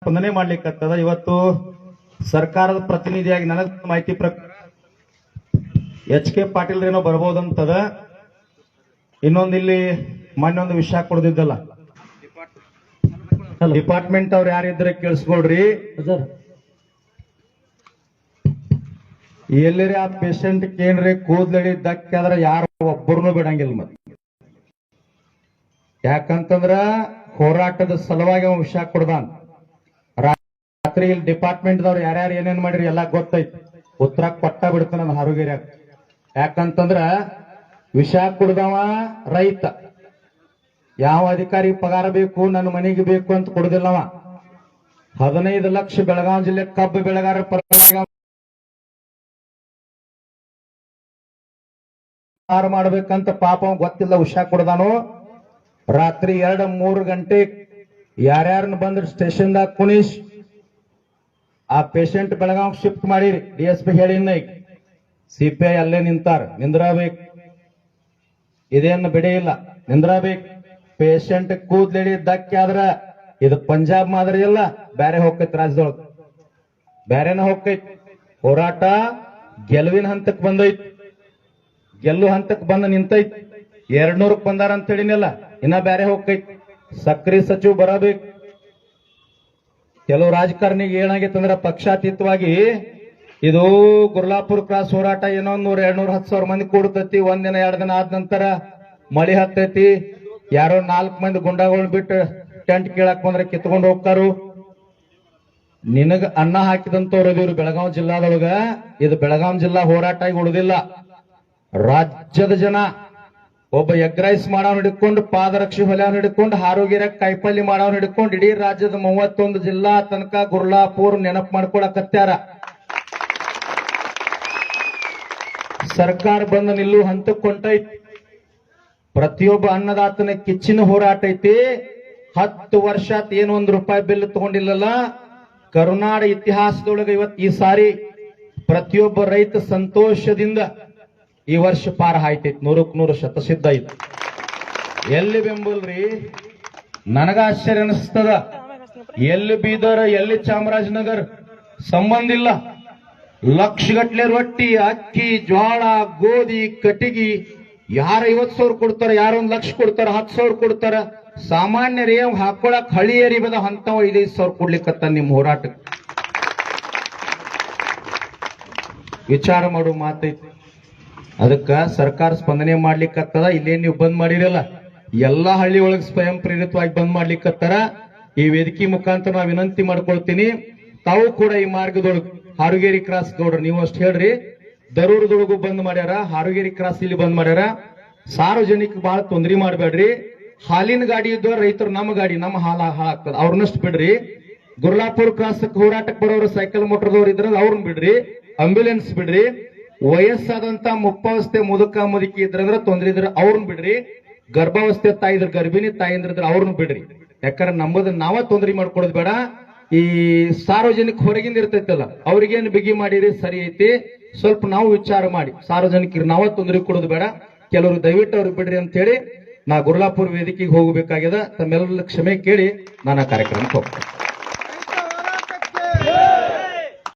ಸ್ಪಂದನೆ ಮಾಡ್ಲಿಕ್ಕತ್ತದ. ಇವತ್ತು ಸರ್ಕಾರದ ಪ್ರತಿನಿಧಿಯಾಗಿ ನನಗೆ ಮಾಹಿತಿ ಪ್ರಕಾರ ಎಚ್.ಕೆ. ಪಾಟೀಲ್ ಏನೋ ಬರ್ಬೋದಂತದ. ಇನ್ನೊಂದು ಇಲ್ಲಿ ಮೊನ್ನೊಂದು ವಿಷಯ ಕೊಡ್ದಿದ್ದಲ್ಲ, ಡಿಪಾರ್ಟ್ಮೆಂಟ್ ಅವ್ರು ಯಾರಿದ್ರೆ ಕೇಳಿಸ್ಕೊಳ್ರಿ. ಎಲ್ಲರಿ ಆ ಪೇಷಂಟ್ ಏನ್ರಿ ಕೂದ್ಲಡಿ ದಕ್ಕಾದ್ರ ಯಾರು ಒಬ್ಬರನ್ನು ಬಿಡಂಗಿಲ್ಲ. ಮತ್ತೆ ಯಾಕಂತಂದ್ರ ಹೋರಾಟದ ಸಲುವಾಗಿ ಅವ ವಿಷಯ ಕೊಡ್ದಾನ. ರಾತ್ರಿ ಇಲ್ಲಿ ಡಿಪಾರ್ಟ್ಮೆಂಟ್ ದವ್ರು ಯಾರ್ಯಾರು ಏನೇನ್ ಮಾಡಿರಿ ಎಲ್ಲ ಗೊತ್ತೈತಿ. ಉತ್ತರ ಕೊಟ್ಟ ಬಿಡ್ತಾನ ಹಾರುಗಿರಿಯಾಗ. ಯಾಕಂತಂದ್ರ ವಿಷ ಕುಡ್ದವ ರೈತ, ಯಾವ ಅಧಿಕಾರಿ ಪಗಾರ ಬೇಕು ನನ್ನ ಮನೆಗೆ ಬೇಕು ಅಂತ ಕೊಡುದಿಲ್ಲವ. 15 ಲಕ್ಷ ಬೆಳಗಾವಿ ಜಿಲ್ಲೆ ಕಬ್ಬು ಬೆಳೆಗಾರರ ಪರವಾಗಿ ಮಾಡ್ಬೇಕಂತ ಪಾಪ ಗೊತ್ತಿಲ್ಲ ವಿಷ ಕೊಡ್ದಾನು. ರಾತ್ರಿ 2-3 ಗಂಟೆ ಯಾರ್ಯಾರನ್ನ ಬಂದ್ರೆ ಸ್ಟೇಷನ್ದಾಗ ಕುಣಿಸ್ ಆ ಪೇಷಂಟ್ ಬೆಳಗಾವ್ ಶಿಫ್ಟ್ ಮಾಡಿರಿ. DSP ಹೇಳಿನ CPI ಅಲ್ಲೇ ನಿಂದ್ರಬೇಕು. ಇದೇನು ಬಿಡಿ ಇಲ್ಲ, ನಿಂದ್ರಬೇಕು. ಪೇಷಂಟ್ ಕೂದ್ಲೆಡಿ ಧಕ್ಕೆ ಆದ್ರ ಇದು ಪಂಜಾಬ್ ಮಾದರಿ ಇಲ್ಲ, ಬ್ಯಾರೆ ಹೋಗ್ತೈತಿ, ರಾಜ್ಯದೊಳಗ ಬ್ಯಾರೆನ ಹೋಗ್ತೈತಿ. ಹೋರಾಟ ಗೆಲುವಿನ ಹಂತಕ್ಕೆ ಬಂದೈತಿ, ಗೆಲ್ಲು ಹಂತಕ್ಕೆ ಬಂದ ನಿಂತೈತಿ. 200ಕ್ಕೆ ಬಂದಾರ ಅಂತ ಹೇಳಿನಲ್ಲ, ಇನ್ನ ಬ್ಯಾರೆ ಹೋಗ್ತೈತಿ. ಸಕ್ರಿ ಸಚಿವ ಬರಬೇಕು. ಕೆಲವು ರಾಜಕಾರಣಿಗೆ ಏನಾಗೈತಂದ್ರ ಪಕ್ಷಾತೀತವಾಗಿ ಇದು ಗುರ್ಲಾಪುರ ಕ್ರಾಸ್ ಹೋರಾಟ ಏನೋ 100-200-10 ಸಾವಿರ ಮಂದಿ ಕೂಡ್ತೈತಿ. 1 ದಿನ 2 ದಿನ ಆದ ನಂತರ ಮಳಿ ಹತ್ತೈತಿ. ಯಾರೋ 4 ಮಂದಿ ಗುಂಡಾಗಳು ಬಿಟ್ಟು ಟೆಂಟ್ ಕೇಳಕ್ ಬಂದ್ರೆ ಕಿತ್ಕೊಂಡು ಹೋಗ್ತಾರು. ನಿನಗ ಅನ್ನ ಹಾಕಿದಂತವ್ರು ಇವ್ರು ಬೆಳಗಾವಿ ಜಿಲ್ಲಾದೊಳಗ. ಇದು ಬೆಳಗಾವಿ ಜಿಲ್ಲಾ ಹೋರಾಟ ಆಗಿ ಉಳಿದಿಲ್ಲ. ರಾಜ್ಯದ ಜನ ಒಬ್ಬ ಎಗ್ ರೈಸ್ ಮಾಡವ್ನ ಹಿಡ್ಕೊಂಡು, ಪಾದರಕ್ಷಿ ಹೊಲೆಯವ್ನ ಹಿಡ್ಕೊಂಡು, ಹಾರೋಗಿರ ಕಾಯಿಪಲ್ಲಿ ಮಾಡವ್ನ ಹಿಡ್ಕೊಂಡು ಇಡೀ ರಾಜ್ಯದ 31 ಜಿಲ್ಲಾ ತನಕ ಗುರ್ಲಾಪುರ್ ನೆನಪು ಮಾಡ್ಕೊಳಕತ್ಯಾರ. ಸರ್ಕಾರ ಬಂದ ನಿಲ್ಲು ಹಂತಕ್ಕೆ ಕೊಂಟೈತಿ. ಪ್ರತಿಯೊಬ್ಬ ಅನ್ನದಾತನ ಕಿಚ್ಚಿನ ಹೋರಾಟ ಐತಿ. 10 ವರ್ಷ ಏನು 1 ರೂಪಾಯಿ ಬಿಲ್ ತಗೊಂಡಿಲ್ಲಲ್ಲ. ಕರುನಾಡ ಇತಿಹಾಸದೊಳಗೆ ಇವತ್ತು ಈ ಸಾರಿ ಪ್ರತಿಯೊಬ್ಬ ರೈತ ಸಂತೋಷದಿಂದ ಈ ವರ್ಷ ಪಾರ ಹಾಯ್ತೈತಿ. 100ಕ್ಕೆ 100 ಶತಸಿದ್ಧ ಐತಿ. ಎಲ್ಲಿ ಬೆಂಬಲ್ರಿ? ನನಗ ಆಶ್ಚರ್ಯ ಅನಿಸ್ತದ. ಎಲ್ಲಿ ಬೀದರ್, ಎಲ್ಲಿ ಚಾಮರಾಜನಗರ್ ಸಂಬಂಧ ಇಲ್ಲ. ಲಕ್ಷಗಟ್ಲೆ ರೊಟ್ಟಿ, ಅಕ್ಕಿ, ಜ್ವಾಳ, ಗೋಧಿ, ಕಟಿಗಿ ಯಾರ 50,000 ಕೊಡ್ತಾರ, ಯಾರ 1 ಲಕ್ಷ ಕೊಡ್ತಾರ, 10,000 ಕೊಡ್ತಾರ. ಸಾಮಾನ್ಯರೇ ಹಾಕೊಳಕ್ ಹಳಿ ಎರಿಬದ ಅಂತವ 5,000 ಕೊಡ್ಲಿಕ್ಕತ್ತ ನಿಮ್ ಹೋರಾಟಕ್ಕೆ. ವಿಚಾರ ಮಾಡೋ ಮಾತೈತಿ. ಅದಕ್ಕ ಸರ್ಕಾರ ಸ್ಪಂದನೆ ಮಾಡ್ಲಿಕ್ಕತ್ತದ. ಇಲ್ಲೇನ್ ನೀವು ಬಂದ್ ಮಾಡಿರಲ್ಲ, ಎಲ್ಲಾ ಹಳ್ಳಿ ಒಳಗೆ ಸ್ವಯಂ ಪ್ರೇರಿತವಾಗಿ ಬಂದ್ ಮಾಡ್ಲಿಕ್ಕತ್ತಾರ. ಈ ವೇದಿಕೆ ಮುಖಾಂತರ ನಾ ವಿನಂತಿ ಮಾಡ್ಕೊಳ್ತೀನಿ, ತಾವು ಕೂಡ ಈ ಮಾರ್ಗದೊಳಗೆ ಹಾರುಗೇರಿ ಕ್ರಾಸ್ ಗೌಡ್ರ ನೀವು ಅಷ್ಟು ಹೇಳ್ರಿ. ದರೂರದೊಳಗೂ ಬಂದ್ ಮಾಡ್ಯಾರ, ಹಾರುಗೇರಿ ಕ್ರಾಸ್ ಇಲ್ಲಿ ಬಂದ್ ಮಾಡ್ಯಾರ. ಸಾರ್ವಜನಿಕ ಬಹಳ ತೊಂದರೆ ಮಾಡಬೇಡ್ರಿ. ಹಾಲಿನ ಗಾಡಿ ಇದ್ದವ್ರ ರೈತರು ನಮ್ಮ ಗಾಡಿ ನಮ್ಮ ಹಾಳಾಗ್ತದ, ಅವ್ರನ್ನಷ್ಟು ಬಿಡ್ರಿ. ಗುರ್ಲಾಪುರ್ ಕ್ರಾಸ್ ಹೋರಾಟಕ್ಕೆ ಬರೋರು ಸೈಕಲ್ ಮೋಟರ್ದವ್ರು ಇದ್ರ ಅವ್ರನ್ನ ಬಿಡ್ರಿ. ಆಂಬ್ಯುಲೆನ್ಸ್ ಬಿಡ್ರಿ. ವಯಸ್ಸಾದಂತ ಮುಪ್ಪಾವಸ್ಥೆ ಮುದುಕ ಮುದುಕಿ ಇದ್ರಂದ್ರ ತೊಂದ್ರೆ ಇದ್ರ ಅವ್ರನ್ನ ಬಿಡ್ರಿ. ಗರ್ಭಾವಸ್ಥೆ ತಾಯಿ ಇದ್ರ ಗರ್ಭಿಣಿ ತಾಯಿ ಇದ್ರ ಅವ್ರನ್ನ ಬಿಡ್ರಿ. ಯಾಕಂದ್ರೆ ನಮ್ಮದ ನಾವ ತೊಂದರೆ ಮಾಡ್ಕೊಡೋದು ಬೇಡ. ಈ ಸಾರ್ವಜನಿಕ ಹೊರಗಿಂದ ಇರ್ತೈತಲ್ಲ ಅವ್ರಿಗೇನು ಬಿಗಿ ಮಾಡಿರಿ ಸರಿ ಐತಿ. ಸ್ವಲ್ಪ ನಾವು ವಿಚಾರ ಮಾಡಿ ಸಾರ್ವಜನಿಕರಿಗೆ ನಾವ ತೊಂದರೆ ಕೊಡೋದು ಬೇಡ. ಕೆಲವರು ದಯವಿಟ್ಟು ಅವ್ರಿಗೆ ಬಿಡ್ರಿ ಅಂತ ಹೇಳಿ ನಾ ಗುರ್ಲಾಪುರ್ ವೇದಿಕೆಗೆ ಹೋಗಬೇಕಾಗ್ಯದ. ತಮ್ಮೆಲ್ಲ ಕ್ಷಮೆ ಕೇಳಿ ನಾನು ಆ ಕಾರ್ಯಕ್ರಮಕ್ಕೆ ಹೋಗ್ತೇನೆ.